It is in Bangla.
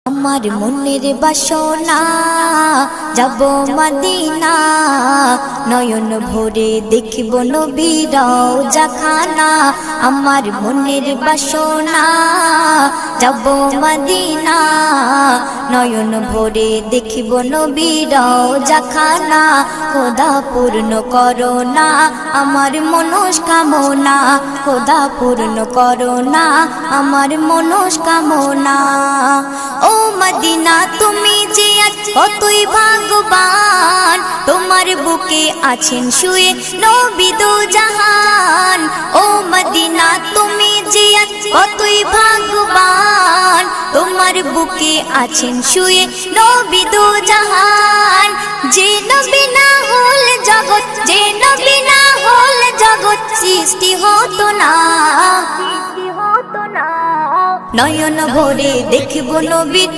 আমার মনের বাসনা যাব মদিনা, নয়ন ভরে দেখব নবীর রওজাখানা। আমার মনের বাসনা যাব মদিনা, নয়ন ভরে দেখব নবীর রওজাখানা। খোদা পূর্ণ করো না আমার মনস্কামনা, খোদা পূর্ণ করো না আমার মনস্কামনা। ও মদিনা তুমি যে আজ কতই ভাগ্যবান, তোমার বুকে আছেন শুয়ে নবী দো জাহান। ও মদিনা তুমি যে আজ কতই ভাগ্যবান, তোমার বুকে আছেন শুয়ে নবী দো জাহান। যে নবী না হল জগৎ, যে নবী না হল জগৎ সৃষ্টি হতো না। নয়ন ভরে দেখব নবী